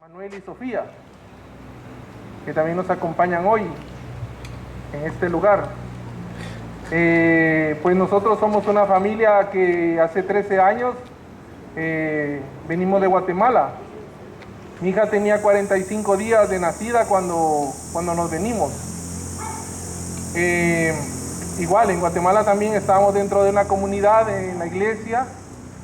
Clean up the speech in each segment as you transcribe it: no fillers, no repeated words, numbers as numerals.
Manuel y Sofía, que también nos acompañan hoy en este lugar. Pues nosotros somos una familia que hace 13 años venimos de Guatemala. Mi hija tenía 45 días de nacida cuando nos venimos. Igual, en Guatemala también estábamos dentro de una comunidad en la iglesia,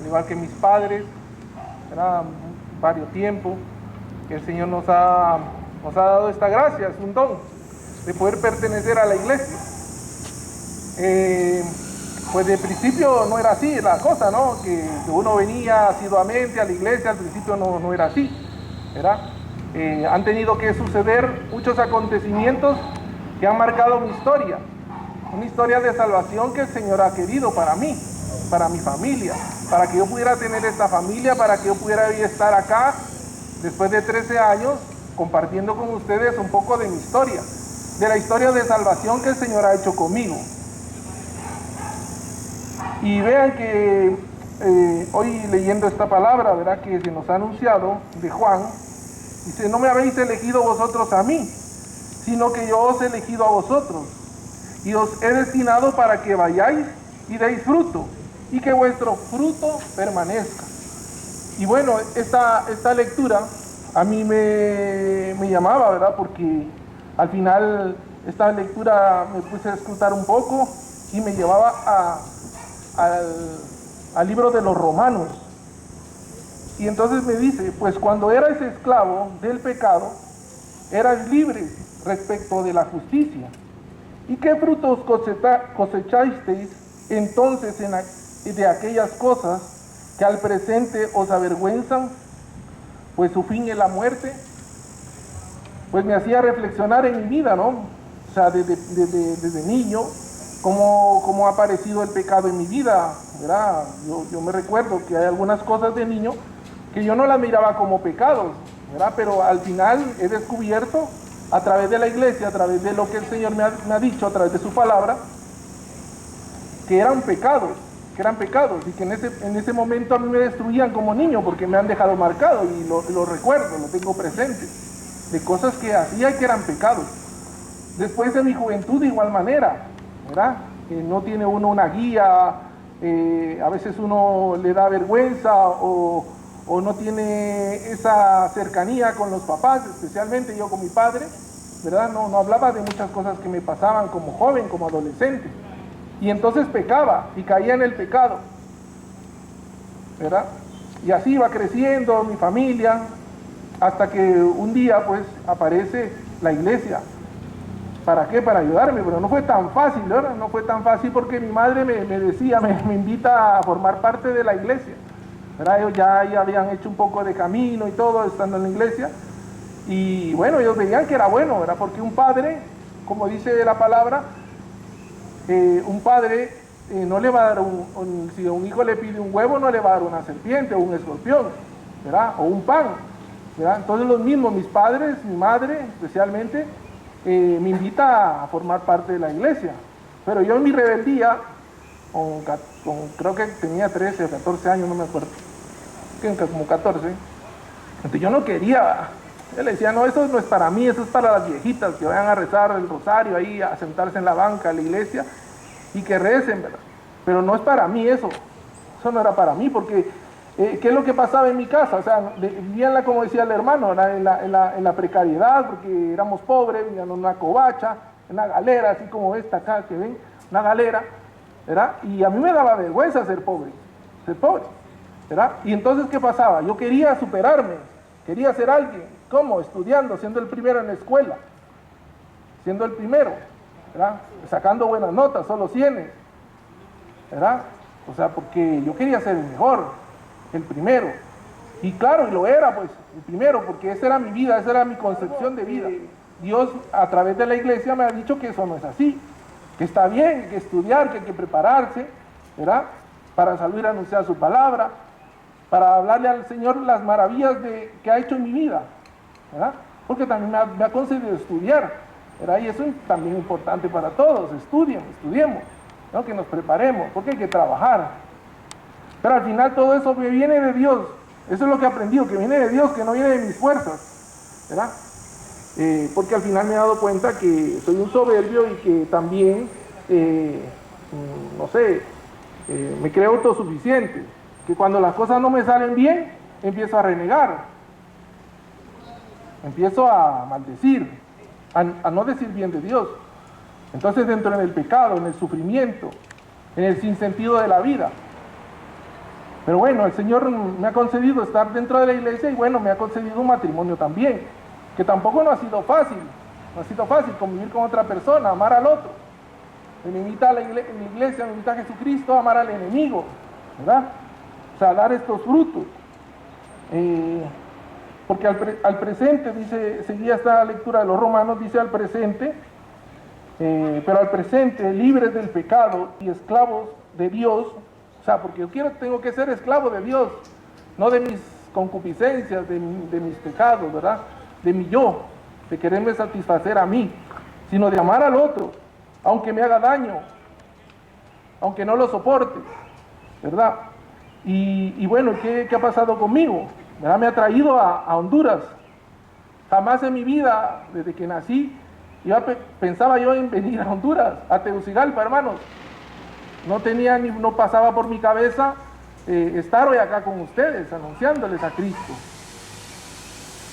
al igual que mis padres, era varios tiempos que el Señor nos ha dado esta gracia, es un don de poder pertenecer a la iglesia. Pues de principio no era así la cosa, ¿no? Que uno venía asiduamente a la iglesia, al principio no era así, ¿verdad? Han tenido que suceder muchos acontecimientos que han marcado mi historia, una historia de salvación que el Señor ha querido para mí, para mi familia, para que yo pudiera tener esta familia, para que yo pudiera estar acá después de 13 años compartiendo con ustedes un poco de mi historia, de la historia de salvación que el Señor ha hecho conmigo. Y vean que hoy leyendo esta palabra, ¿verdad?, que se nos ha anunciado de Juan, dice: no me habéis elegido vosotros a mí, sino que yo os he elegido a vosotros, y os he destinado para que vayáis y deis fruto, y que vuestro fruto permanezca. Y bueno, esta lectura a mí me llamaba, ¿verdad?, porque al final esta lectura me puse a escuchar un poco y me llevaba al libro de los Romanos. Y entonces me dice: pues cuando erais esclavo del pecado, erais libres respecto de la justicia. ¿Y qué frutos cosechasteis entonces de aquellas cosas que al presente os avergüenzan? Pues su fin es la muerte. Pues me hacía reflexionar en mi vida, ¿no? O sea, desde niño, cómo ha aparecido el pecado en mi vida, ¿verdad? Yo me recuerdo que hay algunas cosas de niño que yo no las miraba como pecados, ¿verdad? Pero al final he descubierto, a través de la iglesia, a través de lo que el Señor me ha dicho, a través de su palabra, que eran pecados, y que en ese momento a mí me destruían como niño, porque me han dejado marcado y lo recuerdo, lo tengo presente, de cosas que hacía y que eran pecados. Después de mi juventud de igual manera, ¿verdad? No tiene uno una guía, a veces uno le da vergüenza o no tiene esa cercanía con los papás, especialmente yo con mi padre, ¿verdad? No hablaba de muchas cosas que me pasaban como joven, como adolescente. Y entonces pecaba y caía en el pecado, ¿verdad? Y así iba creciendo mi familia, hasta que un día pues aparece la iglesia. ¿Para qué? Para ayudarme, pero no fue tan fácil, ¿verdad? No fue tan fácil porque mi madre me decía, me invita a formar parte de la iglesia, ¿verdad? Ellos ya habían hecho un poco de camino y todo, estando en la iglesia. Y bueno, ellos veían que era bueno, ¿verdad? Porque un padre, como dice la palabra, un padre no le va a dar si a un hijo le pide un huevo, no le va a dar una serpiente o un escorpión, ¿verdad? O un pan, ¿verdad? Entonces los mismos, mis padres, mi madre especialmente, me invita a formar parte de la iglesia. Pero yo en mi rebeldía, creo que tenía 13 o 14 años, no me acuerdo, como 14, entonces yo no quería. Él le decía: no, eso no es para mí, eso es para las viejitas que vayan a rezar el rosario ahí, a sentarse en la banca de la iglesia y que recen, ¿verdad? Pero no es para mí eso no era para mí, porque ¿qué es lo que pasaba en mi casa? O sea, vivían, como decía el hermano, en la precariedad, porque éramos pobres, vivían en una covacha, en una galera, así como esta acá que ven, una galera, ¿verdad? Y a mí me daba vergüenza ser pobre, ¿verdad? Y entonces, ¿qué pasaba? Yo quería superarme, quería ser alguien. ¿Cómo? Estudiando, siendo el primero en la escuela, siendo el primero, ¿verdad? Sacando buenas notas, solo 100, ¿verdad? O sea, porque yo quería ser el mejor, el primero. Y claro, y lo era, pues, el primero, porque esa era mi vida, esa era mi concepción de vida. Dios, a través de la iglesia, me ha dicho que eso no es así, que está bien, que estudiar, que hay que prepararse, ¿verdad? Para salir a anunciar su palabra, para hablarle al Señor las maravillas que ha hecho en mi vida, ¿verdad? Porque también me ha concedido estudiar, ¿verdad? Y eso es también importante para todos: estudiemos, ¿no? Que nos preparemos, porque hay que trabajar. Pero al final todo eso me viene de Dios, Eso es lo que he aprendido, que viene de Dios, que no viene de mis fuerzas, ¿verdad? Porque al final me he dado cuenta que soy un soberbio y que también, no sé, me creo autosuficiente, que cuando las cosas no me salen bien, empiezo a renegar, empiezo a maldecir, a no decir bien de Dios. Entonces entro en el pecado, en el sufrimiento, en el sinsentido de la vida. Pero bueno, el Señor me ha concedido estar dentro de la iglesia y bueno, me ha concedido un matrimonio también, que tampoco no ha sido fácil convivir con otra persona, amar al otro. Me invita a la iglesia, me invita a Jesucristo a amar al enemigo, ¿verdad? O sea, dar estos frutos. Porque al presente, dice, seguía esta lectura de los Romanos, dice al presente, pero al presente, libres del pecado y esclavos de Dios. O sea, porque yo tengo que ser esclavo de Dios, no de mis concupiscencias, de mis pecados, ¿verdad? De mi yo, de quererme satisfacer a mí, sino de amar al otro, aunque me haga daño, aunque no lo soporte, ¿verdad? Y bueno, ¿qué ha pasado conmigo? ¿Verdad? Me ha traído a Honduras. Jamás en mi vida, desde que nací, pensaba yo en venir a Honduras, a Tegucigalpa, hermanos. No pasaba por mi cabeza estar hoy acá con ustedes, anunciándoles a Cristo.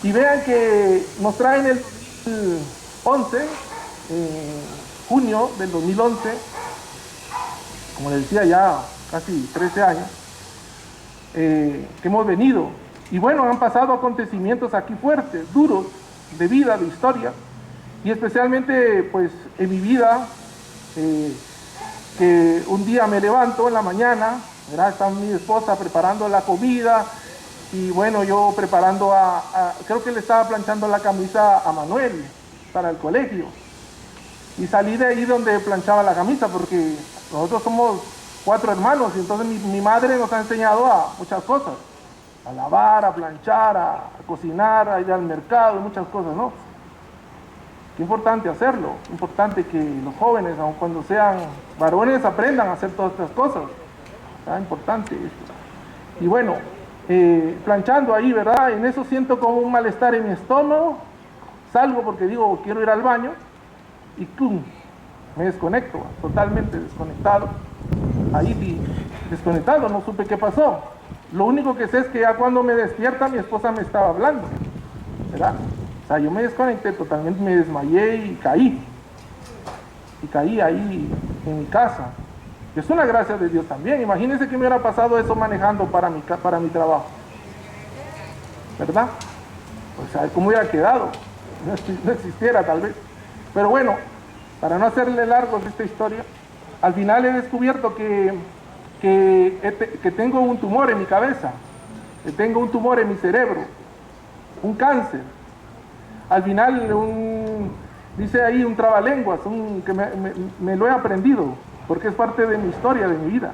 Y vean que nos traen el 11, junio del 2011, como les decía, ya casi 13 años, que hemos venido. Y bueno, han pasado acontecimientos aquí fuertes, duros, de vida, de historia, y especialmente pues en mi vida, que un día me levanto en la mañana, ¿verdad? Está mi esposa preparando la comida, y bueno, yo preparando creo que le estaba planchando la camisa a Manuel para el colegio, y salí de ahí donde planchaba la camisa, porque nosotros somos 4 hermanos, y entonces mi madre nos ha enseñado a muchas cosas, a lavar, a planchar, a cocinar, a ir al mercado, muchas cosas, ¿no? Qué importante hacerlo, importante que los jóvenes, aun cuando sean varones, aprendan a hacer todas estas cosas. ¿Verdad? Importante esto. Y bueno, planchando ahí, ¿verdad? En eso siento como un malestar en mi estómago, salgo porque digo, quiero ir al baño, y ¡pum!, me desconecto, totalmente desconectado. Ahí sí, desconectado, no supe qué pasó. Lo único que sé es que ya cuando me despierta, mi esposa me estaba hablando, ¿verdad? O sea, yo me desconecté totalmente, me desmayé y caí. Y caí ahí en mi casa. Es una gracia de Dios también. Imagínense que me hubiera pasado eso manejando para mi trabajo, ¿verdad? O sea, ¿cómo hubiera quedado? No existiera tal vez. Pero bueno, para no hacerle largo esta historia, al final he descubierto que tengo un tumor en mi cabeza, que tengo un tumor en mi cerebro, un cáncer. Al final, dice ahí un trabalenguas, que me lo he aprendido, porque es parte de mi historia, de mi vida.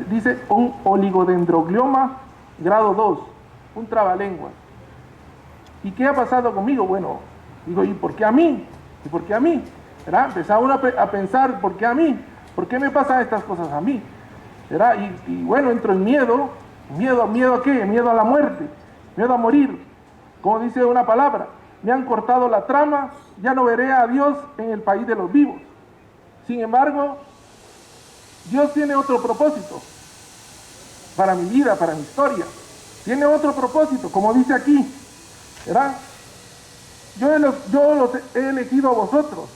Dice un oligodendroglioma grado 2, un trabalenguas. ¿Y qué ha pasado conmigo? Bueno, digo, ¿y por qué a mí? ¿Y por qué a mí? ¿Verdad? Empezaba uno a pensar, ¿por qué a mí? ¿Por qué me pasan estas cosas a mí? ¿Verdad? Y bueno, entro en miedo. ¿Miedo a qué? Miedo a la muerte, miedo a morir. Como dice una palabra, me han cortado la trama, ya no veré a Dios en el país de los vivos. Sin embargo, Dios tiene otro propósito para mi vida, para mi historia. Tiene otro propósito, como dice aquí, ¿verdad? Yo los he elegido a vosotros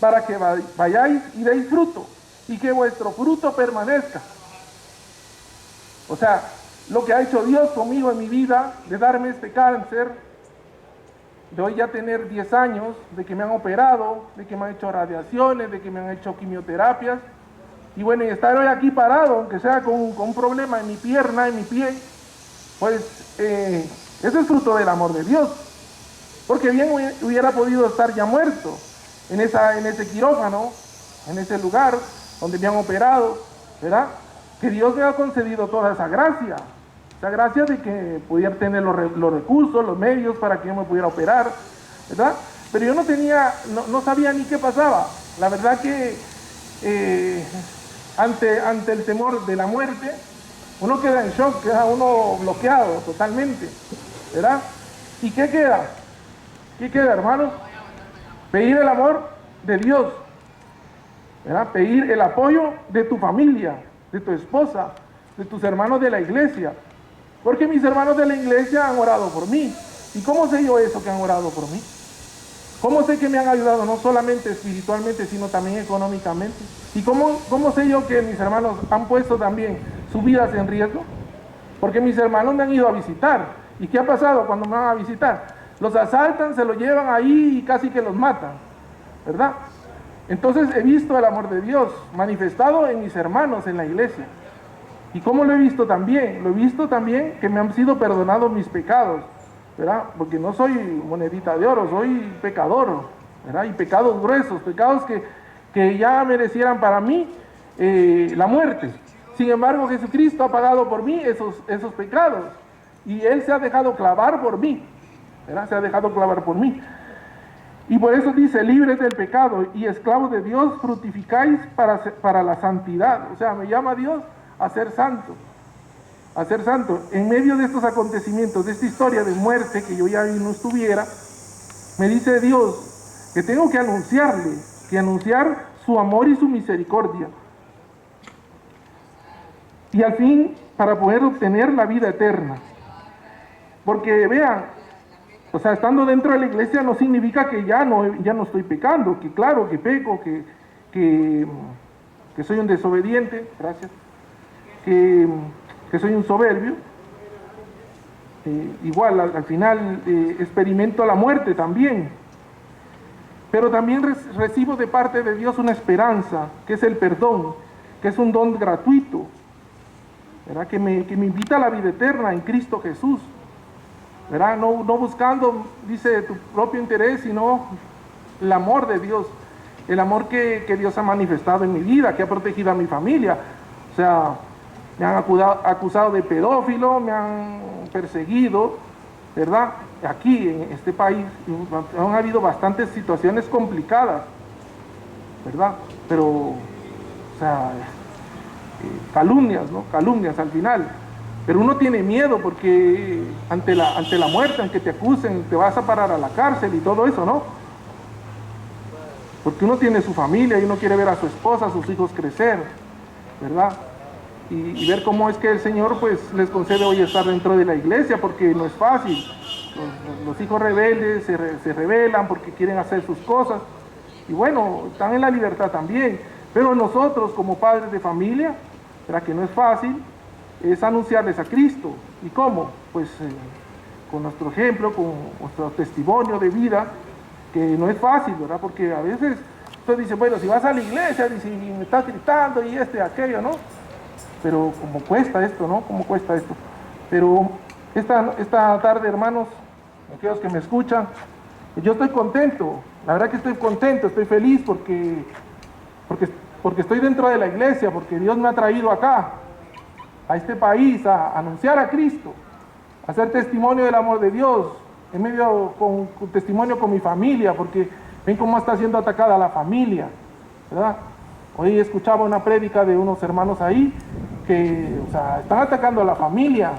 para que vayáis y deis fruto, y que vuestro fruto permanezca. O sea, lo que ha hecho Dios conmigo en mi vida, de darme este cáncer, de hoy ya tener 10 años, de que me han operado, de que me han hecho radiaciones, de que me han hecho quimioterapias, y bueno, y estar hoy aquí parado, aunque sea con un problema en mi pierna, en mi pie, pues eso es fruto del amor de Dios, porque bien hubiera podido estar ya muerto en ese quirófano, en ese lugar donde me han operado, ¿verdad? Que Dios me ha concedido toda esa gracia de que pudiera tener los recursos, los medios para que yo me pudiera operar, ¿verdad? Pero yo no sabía ni qué pasaba. La verdad que ante el temor de la muerte, Uno queda en shock, queda uno bloqueado totalmente, ¿verdad? ¿Y qué queda? ¿Qué queda, hermanos? Pedir el amor de Dios, ¿verdad? Pedir el apoyo de tu familia, de tu esposa, de tus hermanos de la iglesia. Porque mis hermanos de la iglesia han orado por mí. ¿Y cómo sé yo eso que han orado por mí? ¿Cómo sé que me han ayudado no solamente espiritualmente, sino también económicamente? ¿Y cómo sé yo que mis hermanos han puesto también sus vidas en riesgo? Porque mis hermanos me han ido a visitar. ¿Y qué ha pasado cuando me van a visitar? Los asaltan, se los llevan ahí y casi que los matan, ¿verdad? Entonces he visto el amor de Dios manifestado en mis hermanos en la iglesia. ¿Y cómo lo he visto también? Lo he visto también que me han sido perdonados mis pecados, ¿verdad? Porque no soy monedita de oro, soy pecador, ¿verdad? Y pecados gruesos, pecados que ya merecieran para mí la muerte. Sin embargo, Jesucristo ha pagado por mí esos pecados. Y Él se ha dejado clavar por mí, ¿verdad? Se ha dejado clavar por mí. Y por eso dice, libres del pecado y esclavos de Dios, fructificáis para la santidad. O sea, me llama Dios a ser santo. A ser santo. En medio de estos acontecimientos, de esta historia de muerte, que yo ya no estuviera, me dice Dios que tengo que anunciarle, que anunciar su amor y su misericordia. Y al fin, para poder obtener la vida eterna. Porque vean, o sea, estando dentro de la iglesia no significa que ya no estoy pecando, que claro, que peco, que soy un desobediente, gracias, que soy un soberbio. Igual, al final experimento la muerte también. Pero también recibo de parte de Dios una esperanza, que es el perdón, que es un don gratuito, ¿verdad? Que me invita a la vida eterna en Cristo Jesús. ¿Verdad? No buscando, dice, tu propio interés, sino el amor de Dios, el amor que Dios ha manifestado en mi vida, que ha protegido a mi familia. O sea, me han acusado de pedófilo, me han perseguido, ¿verdad? Aquí, en este país, han habido bastantes situaciones complicadas, ¿verdad? Pero, o sea, calumnias, ¿no? Calumnias al final. Pero uno tiene miedo porque ante la muerte, aunque te acusen, te vas a parar a la cárcel y todo eso, ¿no? Porque uno tiene su familia y uno quiere ver a su esposa, a sus hijos crecer, ¿verdad? Y ver cómo es que el Señor pues les concede hoy estar dentro de la iglesia, porque no es fácil. Los hijos rebeldes se rebelan porque quieren hacer sus cosas. Y bueno, están en la libertad también. Pero nosotros como padres de familia, ¿verdad? Que no es fácil, es anunciarles a Cristo. ¿Y cómo? Pues con nuestro ejemplo, con nuestro testimonio de vida, que no es fácil, ¿verdad? Porque a veces usted dice, bueno, si vas a la iglesia, dice, y me estás gritando y aquello, ¿no? Pero ¿cómo cuesta esto, no? ¿Cómo cuesta esto? Pero esta tarde, hermanos, aquellos que me escuchan, yo estoy contento, la verdad que estoy contento, estoy feliz porque estoy dentro de la iglesia, porque Dios me ha traído acá, a este país, a anunciar a Cristo, a hacer testimonio del amor de Dios, en medio con testimonio con mi familia, porque ven cómo está siendo atacada la familia, ¿verdad? Hoy escuchaba una prédica de unos hermanos ahí que, o sea, están atacando a la familia,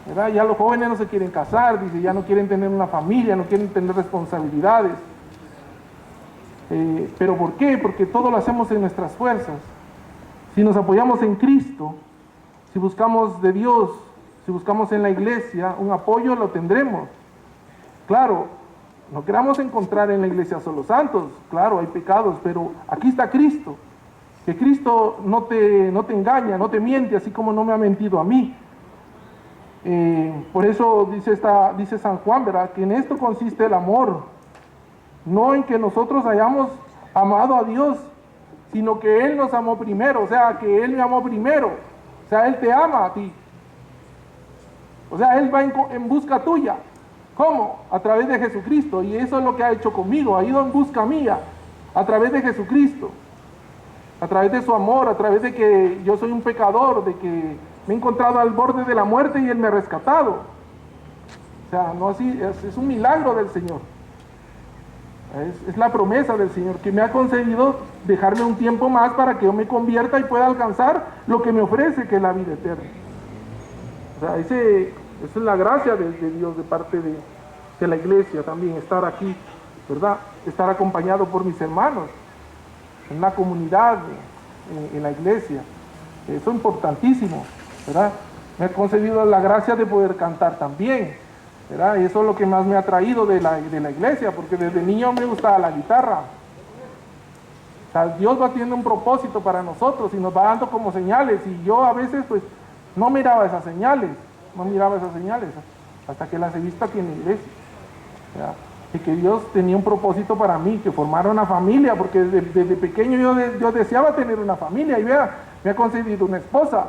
¿verdad? Ya los jóvenes no se quieren casar, dice, ya no quieren tener una familia, no quieren tener responsabilidades. ¿Pero por qué? Porque todo lo hacemos en nuestras fuerzas. Si nos apoyamos en Cristo, si buscamos de Dios, si buscamos en la iglesia un apoyo, lo tendremos. Claro, no queramos encontrar en la iglesia solo santos, claro, hay pecados, pero aquí está Cristo. Que Cristo no te engaña, no te miente, así como no me ha mentido a mí. Por eso dice San Juan, ¿verdad? Que en esto consiste el amor, no en que nosotros hayamos amado a Dios, sino que Él nos amó primero, o sea, que Él me amó primero, o sea, Él te ama a ti, o sea, Él va en busca tuya. ¿Cómo? A través de Jesucristo, y eso es lo que ha hecho conmigo, ha ido en busca mía, a través de Jesucristo, a través de su amor, a través de que yo soy un pecador, de que me he encontrado al borde de la muerte y Él me ha rescatado. O sea, no así, es un milagro del Señor. Es la promesa del Señor, que me ha concedido dejarme un tiempo más para que yo me convierta y pueda alcanzar lo que me ofrece, que es la vida eterna. O sea, esa es la gracia de Dios de parte de la iglesia también, estar aquí, ¿verdad? Estar acompañado por mis hermanos, en una comunidad, en la iglesia. Eso es importantísimo, ¿verdad? Me he concedido la gracia de poder cantar también, ¿verdad? Y eso es lo que más me ha traído de la iglesia, porque desde niño me gustaba la guitarra. O sea, Dios va teniendo un propósito para nosotros y nos va dando como señales, y yo a veces pues no miraba esas señales, hasta que las he visto aquí en la iglesia, ¿verdad? Y que Dios tenía un propósito para mí, que formara una familia, porque desde pequeño yo deseaba tener una familia, y vea, me ha concedido una esposa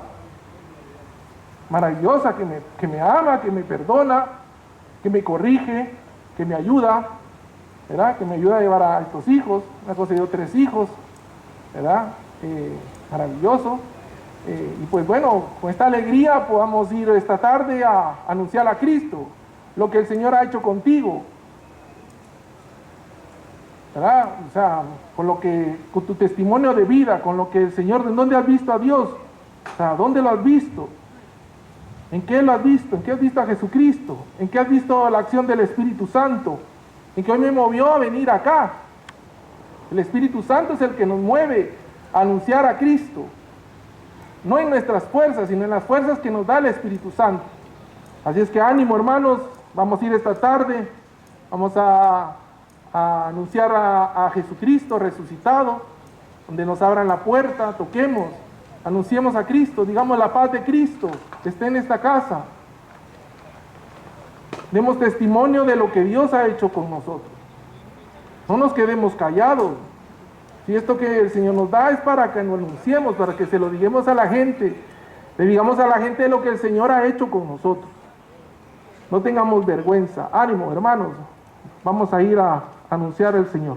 maravillosa, que me ama, que me perdona, que me corrige, que me ayuda, ¿verdad? Que me ayuda a llevar a estos hijos. Me ha concedido 3 hijos, ¿verdad? Maravilloso. Y pues bueno, con esta alegría podamos ir esta tarde a anunciar a Cristo, lo que el Señor ha hecho contigo, ¿verdad? O sea, con tu testimonio de vida, con lo que el Señor, ¿en dónde has visto a Dios? O sea, ¿dónde lo has visto? ¿En qué lo has visto? ¿En qué has visto a Jesucristo? ¿En qué has visto la acción del Espíritu Santo? ¿En qué hoy me movió a venir acá? El Espíritu Santo es el que nos mueve a anunciar a Cristo. No en nuestras fuerzas, sino en las fuerzas que nos da el Espíritu Santo. Así es que ánimo, hermanos, vamos a ir esta tarde, vamos a anunciar a Jesucristo resucitado, donde nos abran la puerta, toquemos, anunciemos a Cristo, digamos la paz de Cristo esté en esta casa. Demos testimonio de lo que Dios ha hecho con nosotros. No nos quedemos callados. Si esto que el Señor nos da es para que lo anunciemos, para que se lo digamos a la gente, le digamos a la gente de lo que el Señor ha hecho con nosotros. No tengamos vergüenza. Ánimo, hermanos, vamos a ir a anunciar al Señor.